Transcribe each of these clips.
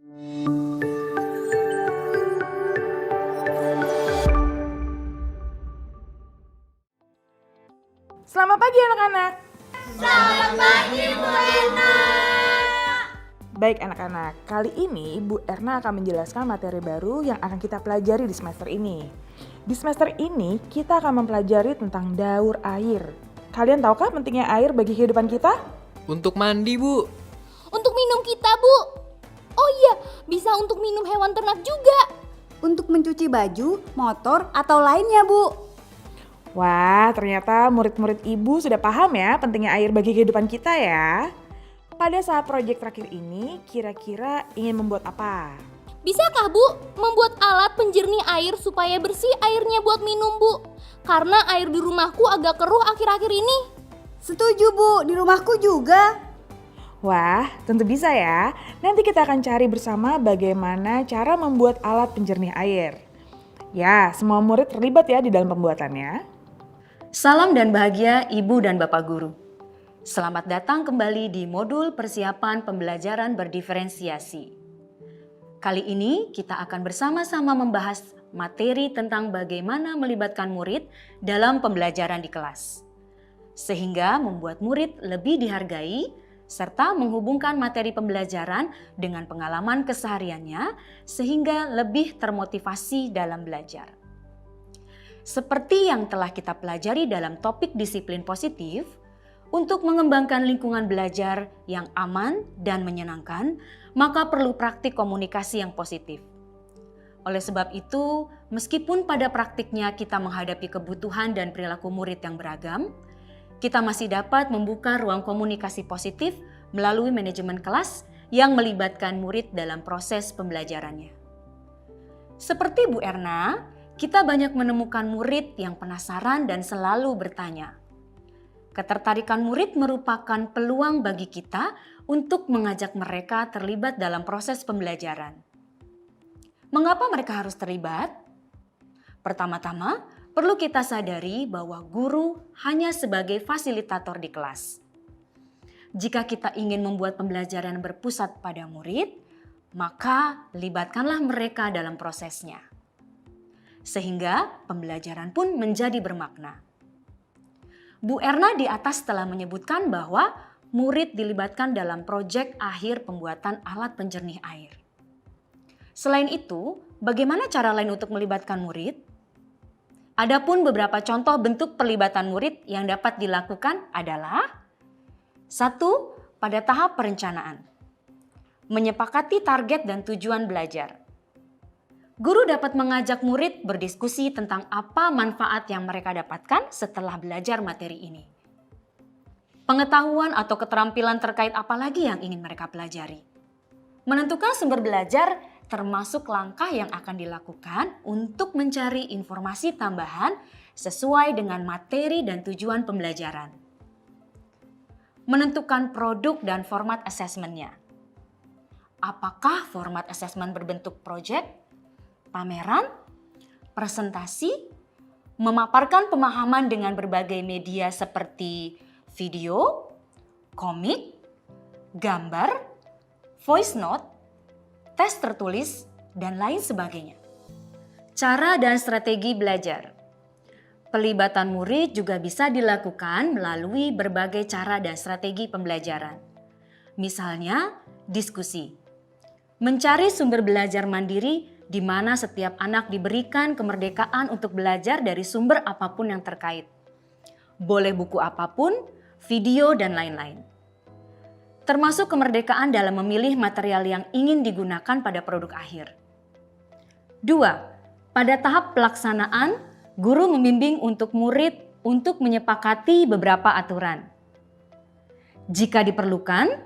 Selamat pagi anak-anak. Selamat pagi Bu Erna. Baik anak-anak, kali ini Bu Erna akan menjelaskan materi baru yang akan kita pelajari di semester ini. Di semester ini kita akan mempelajari tentang daur air. Kalian tahukah pentingnya air bagi kehidupan kita? Untuk mandi, Bu. Untuk minum kita Bu. Oh iya, bisa untuk minum hewan ternak juga. Untuk mencuci baju, motor, atau lainnya Bu. Wah, ternyata murid-murid ibu sudah paham ya pentingnya air bagi kehidupan kita ya. Pada saat proyek terakhir ini, kira-kira ingin membuat apa? Bisakah Bu membuat alat penjernih air supaya bersih airnya buat minum Bu? Karena air di rumahku agak keruh akhir-akhir ini. Setuju Bu, di rumahku juga. Wah, tentu bisa ya. Nanti kita akan cari bersama bagaimana cara membuat alat penjernih air. Ya, semua murid terlibat ya di dalam pembuatannya. Salam dan bahagia Ibu dan Bapak Guru. Selamat datang kembali di modul persiapan pembelajaran berdiferensiasi. Kali ini kita akan bersama-sama membahas materi tentang bagaimana melibatkan murid dalam pembelajaran di kelas. Sehingga membuat murid lebih dihargai serta menghubungkan materi pembelajaran dengan pengalaman kesehariannya sehingga lebih termotivasi dalam belajar. Seperti yang telah kita pelajari dalam topik disiplin positif, untuk mengembangkan lingkungan belajar yang aman dan menyenangkan, maka perlu praktik komunikasi yang positif. Oleh sebab itu, meskipun pada praktiknya kita menghadapi kebutuhan dan perilaku murid yang beragam, kita masih dapat membuka ruang komunikasi positif melalui manajemen kelas yang melibatkan murid dalam proses pembelajarannya. Seperti Bu Erna, kita banyak menemukan murid yang penasaran dan selalu bertanya. Ketertarikan murid merupakan peluang bagi kita untuk mengajak mereka terlibat dalam proses pembelajaran. Mengapa mereka harus terlibat? Pertama-tama, perlu kita sadari bahwa guru hanya sebagai fasilitator di kelas. Jika kita ingin membuat pembelajaran berpusat pada murid, maka libatkanlah mereka dalam prosesnya. Sehingga pembelajaran pun menjadi bermakna. Bu Erna di atas telah menyebutkan bahwa murid dilibatkan dalam proyek akhir pembuatan alat penjernih air. Selain itu, bagaimana cara lain untuk melibatkan murid? Adapun beberapa contoh bentuk perlibatan murid yang dapat dilakukan adalah 1. Pada tahap perencanaan. Menyepakati target dan tujuan belajar. Guru dapat mengajak murid berdiskusi tentang apa manfaat yang mereka dapatkan setelah belajar materi ini. Pengetahuan atau keterampilan terkait apa lagi yang ingin mereka pelajari. Menentukan sumber belajar termasuk langkah yang akan dilakukan untuk mencari informasi tambahan sesuai dengan materi dan tujuan pembelajaran. Menentukan produk dan format asesmennya. Apakah format asesmen berbentuk proyek, pameran, presentasi, memaparkan pemahaman dengan berbagai media seperti video, komik, gambar, voice note, tes tertulis, dan lain sebagainya. Cara dan strategi belajar. Pelibatan murid juga bisa dilakukan melalui berbagai cara dan strategi pembelajaran. Misalnya, diskusi. Mencari sumber belajar mandiri di mana setiap anak diberikan kemerdekaan untuk belajar dari sumber apapun yang terkait. Boleh buku apapun, video, dan lain-lain. Termasuk kemerdekaan dalam memilih material yang ingin digunakan pada produk akhir. 2. Pada tahap pelaksanaan, guru membimbing untuk murid untuk menyepakati beberapa aturan. Jika diperlukan,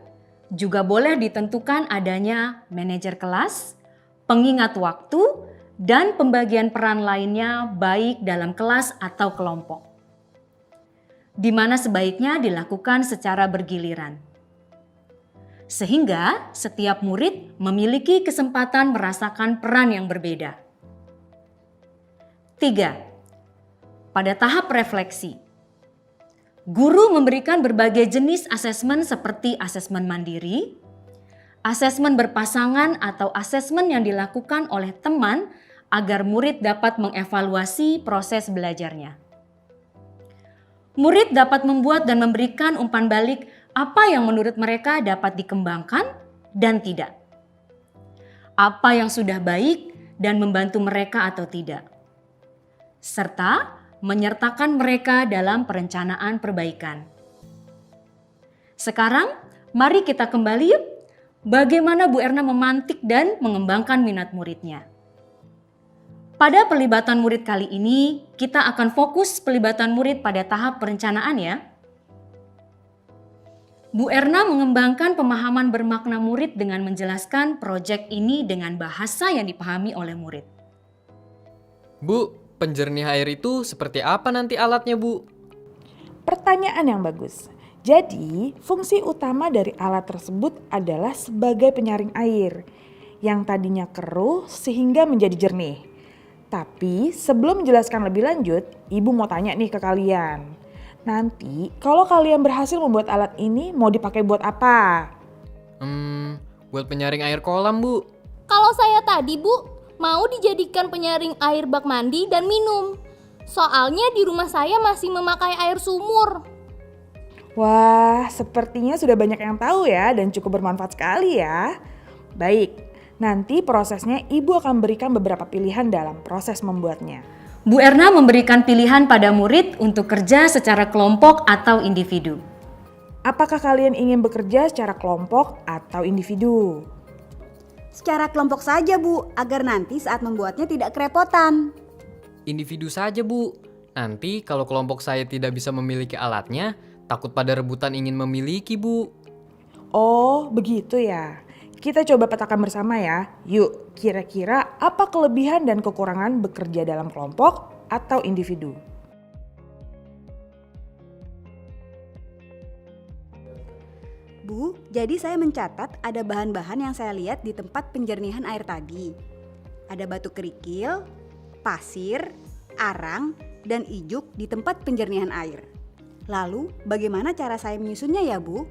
juga boleh ditentukan adanya manajer kelas, pengingat waktu, dan pembagian peran lainnya baik dalam kelas atau kelompok. Di mana sebaiknya dilakukan secara bergiliran. Sehingga setiap murid memiliki kesempatan merasakan peran yang berbeda. 3. Pada tahap refleksi, guru memberikan berbagai jenis asesmen seperti asesmen mandiri, asesmen berpasangan atau asesmen yang dilakukan oleh teman agar murid dapat mengevaluasi proses belajarnya. Murid dapat membuat dan memberikan umpan balik apa yang menurut mereka dapat dikembangkan dan tidak. Apa yang sudah baik dan membantu mereka atau tidak. Serta menyertakan mereka dalam perencanaan perbaikan. Sekarang, mari kita kembali yuk. Bagaimana Bu Erna memantik dan mengembangkan minat muridnya. Pada pelibatan murid kali ini, kita akan fokus pelibatan murid pada tahap perencanaan ya. Bu Erna mengembangkan pemahaman bermakna murid dengan menjelaskan proyek ini dengan bahasa yang dipahami oleh murid. Bu, penjernih air itu seperti apa nanti alatnya, Bu? Pertanyaan yang bagus. Jadi, fungsi utama dari alat tersebut adalah sebagai penyaring air yang tadinya keruh sehingga menjadi jernih. Tapi sebelum menjelaskan lebih lanjut, Ibu mau tanya nih ke kalian. Nanti kalau kalian berhasil membuat alat ini mau dipakai buat apa? Buat penyaring air kolam, Bu. Kalau saya tadi, Bu, mau dijadikan penyaring air bak mandi dan minum. Soalnya di rumah saya masih memakai air sumur. Wah, sepertinya sudah banyak yang tahu ya dan cukup bermanfaat sekali ya. Baik, nanti prosesnya Ibu akan berikan beberapa pilihan dalam proses membuatnya. Bu Erna memberikan pilihan pada murid untuk kerja secara kelompok atau individu. Apakah kalian ingin bekerja secara kelompok atau individu? Secara kelompok saja Bu, agar nanti saat membuatnya tidak kerepotan. Individu saja, Bu. Nanti kalau kelompok saya tidak bisa memiliki alatnya, takut pada rebutan ingin memiliki, Bu. Oh, begitu ya. Kita coba petakan bersama ya. Yuk, kira-kira apa kelebihan dan kekurangan bekerja dalam kelompok atau individu? Bu, jadi saya mencatat ada bahan-bahan yang saya lihat di tempat penjernihan air tadi. Ada batu kerikil, pasir, arang, dan ijuk di tempat penjernihan air. Lalu, bagaimana cara saya menyusunnya ya Bu?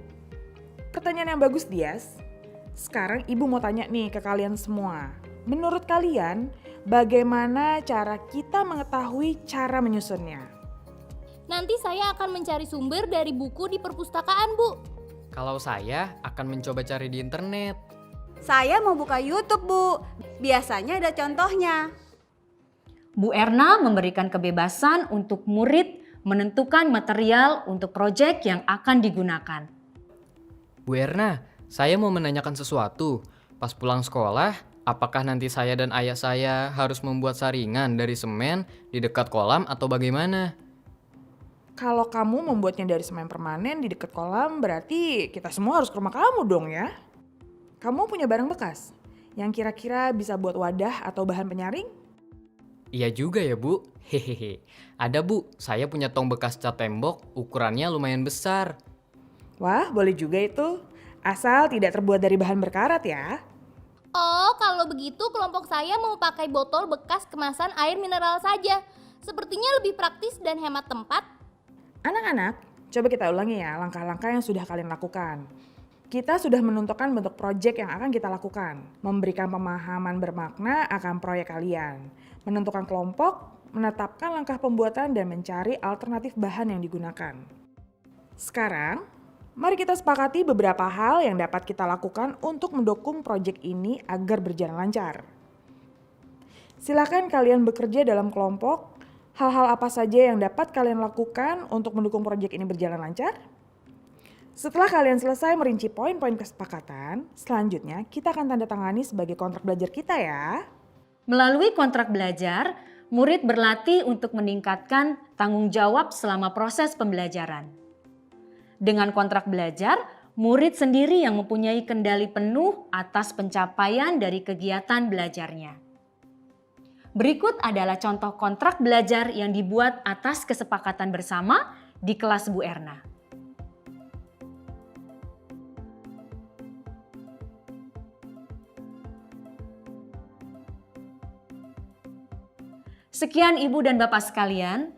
Pertanyaan yang bagus, Dias. Sekarang Ibu mau tanya nih ke kalian semua. Menurut kalian, bagaimana cara kita mengetahui cara menyusunnya? Nanti saya akan mencari sumber dari buku di perpustakaan, Bu. Kalau saya akan mencoba cari di internet. Saya mau buka YouTube Bu, biasanya ada contohnya. Bu Erna memberikan kebebasan untuk murid menentukan material untuk proyek yang akan digunakan. Bu Erna, saya mau menanyakan sesuatu. Pas pulang sekolah, apakah nanti saya dan ayah saya harus membuat saringan dari semen di dekat kolam atau bagaimana? Kalau kamu membuatnya dari semen permanen di dekat kolam, berarti kita semua harus ke rumah kamu dong ya. Kamu punya barang bekas yang kira-kira bisa buat wadah atau bahan penyaring? Iya juga ya, Bu. Hehehe. Ada, Bu. Saya punya tong bekas cat tembok, ukurannya lumayan besar. Wah, boleh juga itu. Asal tidak terbuat dari bahan berkarat ya. Oh, kalau begitu kelompok saya mau pakai botol bekas kemasan air mineral saja. Sepertinya lebih praktis dan hemat tempat. Anak-anak, coba kita ulangi ya langkah-langkah yang sudah kalian lakukan. Kita sudah menentukan bentuk proyek yang akan kita lakukan, memberikan pemahaman bermakna akan proyek kalian, menentukan kelompok, menetapkan langkah pembuatan dan mencari alternatif bahan yang digunakan. Sekarang, mari kita sepakati beberapa hal yang dapat kita lakukan untuk mendukung proyek ini agar berjalan lancar. Silakan kalian bekerja dalam kelompok. Hal-hal apa saja yang dapat kalian lakukan untuk mendukung proyek ini berjalan lancar? Setelah kalian selesai merinci poin-poin kesepakatan, selanjutnya kita akan tanda tangani sebagai kontrak belajar kita ya. Melalui kontrak belajar, murid berlatih untuk meningkatkan tanggung jawab selama proses pembelajaran. Dengan kontrak belajar, murid sendiri yang mempunyai kendali penuh atas pencapaian dari kegiatan belajarnya. Berikut adalah contoh kontrak belajar yang dibuat atas kesepakatan bersama di kelas Bu Erna. Sekian Ibu dan Bapak sekalian,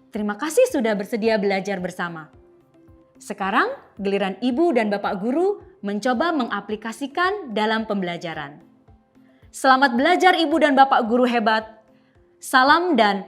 terima kasih sudah bersedia belajar bersama. Sekarang giliran Ibu dan Bapak Guru mencoba mengaplikasikan dalam pembelajaran. Selamat belajar Ibu dan Bapak Guru hebat. Salam dan